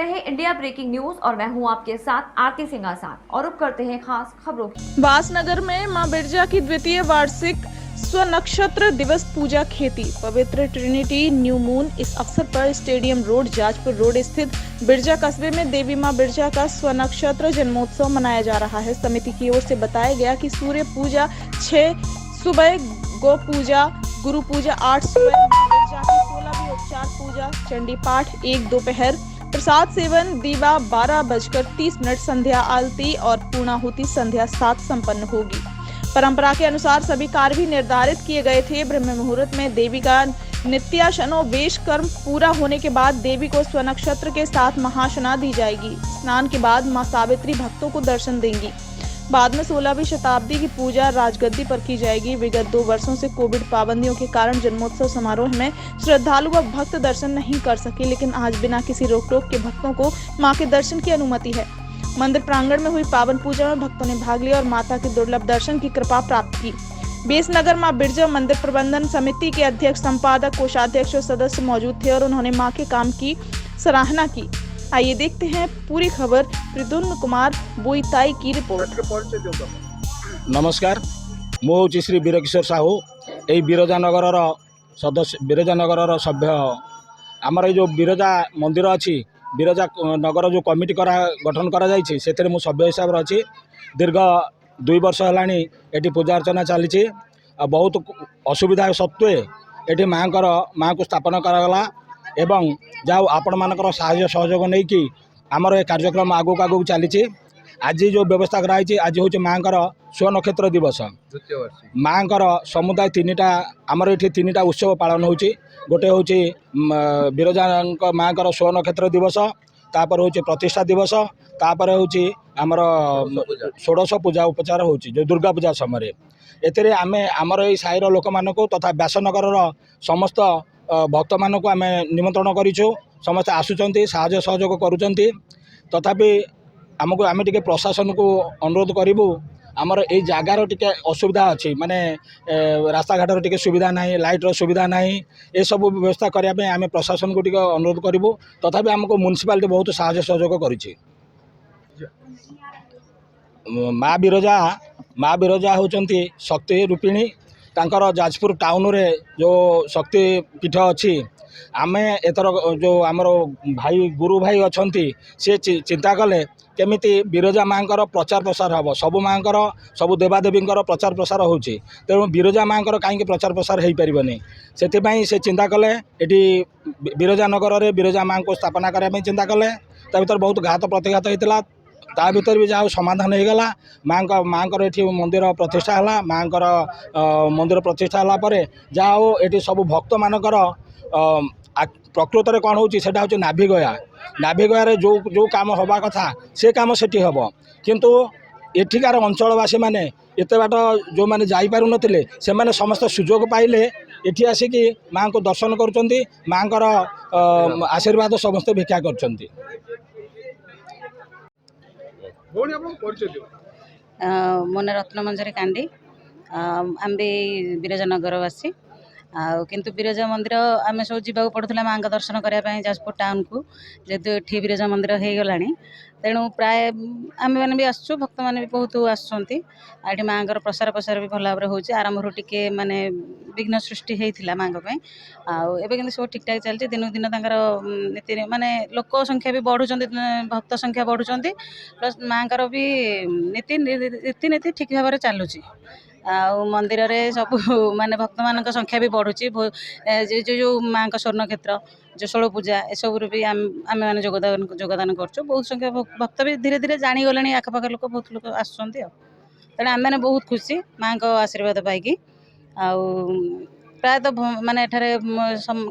रहे हैं India breaking news और मैं हूं आपके साथ आरती सिंह आजाद और अब करते हैं खास खबरों की। बासनगर में मां बिरजा की द्वितीय वार्षिक स्वनक्षत्र दिवस पूजा खेती पवित्र ट्रिनिटी न्यू मून। इस अवसर पर स्टेडियम रोड जाजपुर रोड स्थित बिरजा कस्बे में देवी मां बिरजा का स्वनक्षत्र जन्मोत्सव मनाया जा रहा है। समिति की ओर से बताया गया कि सूर्य पूजा 6 सुबह, गौ पूजा, गुरु पूजा 8 सुबह, बिरजा की 16वीं उपचार पूजा, चंडी पाठ 1 दोपहर, प्रसाद सेवन दीवा 12:30 संध्या आरती और पूर्णाहुति संध्या 7 संपन्न होगी। परंपरा के अनुसार सभी कार्य भी निर्धारित किए गए थे। ब्रह्म मुहूर्त में देवी का नित्याशनोवेश कर्म पूरा होने के बाद देवी को स्वनक्षत्र के साथ महाशना दी जाएगी। स्नान के बाद मां सावित्री भक्तों को दर्शन देंगी। बाद में 16वीं शताब्दी की पूजा राजगद्दी पर की जाएगी। विगत 2 वर्षों से कोविड पाबंदियों के कारण जन्मोत्सव समारोह में श्रद्धालु व भक्त दर्शन नहीं कर सके, लेकिन आज बिना किसी रोक टोक के भक्तों को मां के दर्शन की अनुमति है। मंदिर प्रांगण में हुई पावन पूजा में भक्तों ने भाग लिया और माता के दुर्लभ दर्शन की कृपा प्राप्त की। बेसनगर मां बिरजा मंदिर प्रबंधन समिति के अध्यक्ष, संपादक, कोषाध्यक्ष और सदस्य मौजूद थे और उन्होंने मां के काम की सराहना की। आइए देखते हैं पूरी खबर प्रद्युम्न कुमार बोईताई की रिपोर्ट। नमस्कार, मु हूँ श्री वीरकिशोर साहू। यही बिरजानगर सदस्य, बिरजानगर सभ्य। आमर जो बिरजा मंदिर अच्छी, बिरजा नगर जो कमिटी गठन कर सभ्य हिसाब से अच्छी। दीर्घ 2 वर्ष है पूजा अर्चना चली। बहुत असुविधा सत्वे ये माँ को स्थापन करागला एवं जाओ आपण मानकर साहाय्य सहयोग नहीं कि आमर ये कार्यक्रम आगू आगू चली। आज जो व्यवस्था कराई, आज हूँ माँ स्वनक्षत्र दिवस। माँ समुदाय 3टा आमर ये 3टा उत्सव पालन हो। गोटे हूँ बिरजा माँ स्वनक्षत्र दिवस, तापर हूँ प्रतिष्ठा दिवस, तापर हूँ आमर 16 पूजा उपचार हो जो दुर्गा पूजा समय। एते आमे आमर ये साईर लोक मानक तथा व्यासनगर समस्त भक्त मानक आमे निमंत्रण करिछु। समस्त आसुचंती, साहाय्य सहयोग करूचंती। तथापि आमको आमे टिके प्रशासन को अनुरोध करिबु, आमर ए जगार टिके असुविधा अच्छी, माने रास्ता घाटर टिके सुविधा नहीं, लाइटर सुविधा नहीं। ए सब व्यवस्था करिया पे आमे प्रशासन को टिके अनुरोध करिबु। तथापि आमको म्युनिसिपालिटी बहुत साहाय्य सहयोग करिछि। माँ बिरजा होचंती शक्ति रूपिणी। तांकर जाजपुर टाउन रे जो शक्ति पीठ अच्छी, आमे एथर जो आमर भाई गुरु भाई अच्छी सी चिंता कले केमिति बिरजा माँ प्रचार प्रसार हम। सबु माँ सबु देवादेवी प्रचार प्रसार हो। तेणु बिरजा माँ कहीं प्रचार प्रसार हो पारनी, से चिंता कले ये बिरजा नगर में बिरजा माँ को स्थापना करने चिंता कले। ता भर बहुत घात प्रतिघात होता, ता भर भी जहाँ समाधान हो गला। माँ ये मंदिर प्रतिष्ठा है। माँ मंदिर प्रतिष्ठा है जहाँ हो ये सब भक्त मानकर प्रकृत में कौन होता हूँ नाभिगया। नाभिगयार जो जो कम हवा कथा से कम से हम, किंतु एठिकार अंचलवासी मैंने एत बाट जो मैंने जापार नुले से मैंने समस्त सुजोग पाइले एठी आसिकी माँ को दर्शन करुँच। माँ आशीर्वाद समस्त भिक्षा कर। मो ना रत्नमंजरी कांडी। आम भी बिरजानगरवासी। किंतु बिरजा मंदिर आम सब जावाक पड़ूला माँ का दर्शन करने जाजपुर टाउन को, जेहेतु ये बिरजा मंदिर हो गला। तेणु प्राय आम मैंने भी आसु, भक्त मैंने भी बहुत आसुँच। माँ प्रसार प्रसार भी भल भाव हो। आरंभ टिके माने विघ्न सृष्टि होता माँ आवे सब ठीक ठाक चलती। दिन दिन नीति माने लोक संख्या भी बढ़ुं, भक्त संख्या बढ़ुं, प्लस माँ भी रीतिनीति ठीक भाव चलुची। मंदिर रे सब माने भक्त मान संख्या भी बढ़ुची। जो माँ का स्वर्ण क्षेत्र जो 16 पूजा ए सब भी आम मैंने योगदान कर। बहुत संख्या भक्त भी धीरे धीरे जानीगले। आखपाख लोक बहुत लोक आसुँच। तेणु आम मैंने बहुत खुशी माँ का आशीर्वाद पाई। प्रायतः माने एठारे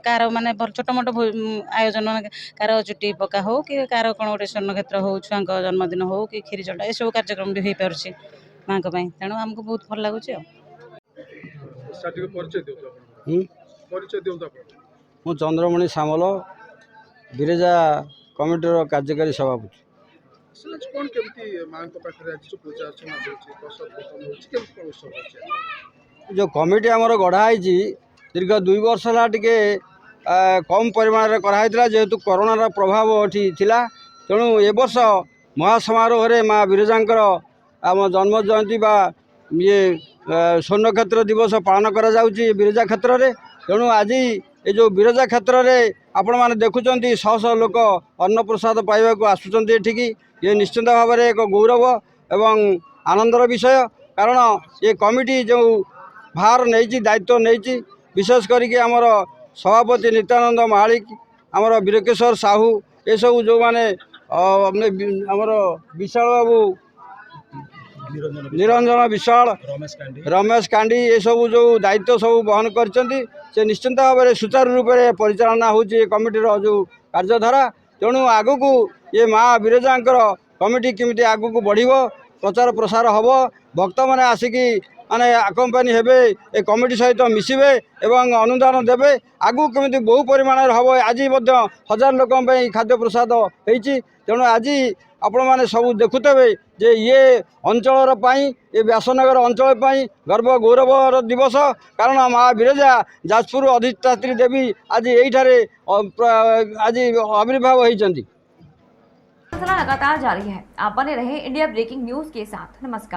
कार माने छोट मोट आयोजन, कार चुटी पका हो कि कार कौन गोटे स्वर्ण क्षेत्र हो, छुआ जन्मदिन हो कि खीरी चटा, ये सब कार्यक्रम भी हो पारे माँ को। तेणु आमको बहुत भल लगुच। मु चंद्रमणि सामल, बिरजा कमिटर कार्यकारी सभापति। जो कमिटी आमर गढ़ाई दीर्घ 2 वर्ष है टे कम परिमाण में कराई, जेहेतु कोरोनार प्रभाव ये थिला तेणु ए वर्ष महासमारोह माँ विरजांकर आम जन्म जयंती बा ये स्वर्ण क्षेत्र दिवस पालन करा जाउची विरजा क्षेत्र रे। तेणु आज ये जो विरजा क्षेत्र रे आपण माने देखुचंती शह शह लोक अन्न प्रसाद पाइबा को आसुचंती एठिकी। ये निश्चिंत भाव में एक गौरव एवं आनंदर विषय, कारण ये कमिटी जो भार नहीं दायित्व नहीं विशेष करके आमर सभापति नित्यानंद महालिक आमर वीरकेश्वर साहू ये सब जो माने आमर विशाल बाबू निरंजन विशाल रमेश कांडी ये सब जो दायित्व सब बहन करछंती से निश्चिंत भाव में सुचारू रूप से परिचालना होची कमिटीर जो कार्यधारा। तेणु आगु को ये माँ विरजांकर कमिटी केमिति आगु को बढ़िबो, प्रचार प्रसार हम, भक्त मैंने आसिकी माने आकंपानी हेबे ए कमिटी सहित मिसिबे एवं अनुदान देबे। आगु केमिति बहु परिमाण हम, आज 1000 लोक खाद्य प्रसाद होईची। तेणु आज आपण मैंने सब देखुते जे ये अंचल ये व्यासनगर अंचल गर्व गौरव दिवस, कारण माँ विरजा जाजपुर अधिष्ठात्री देवी आज यही आज आविर्भाव होती। सिलसिला लगातार जारी है। आप बने रहे इंडिया ब्रेकिंग न्यूज के साथ। नमस्कार।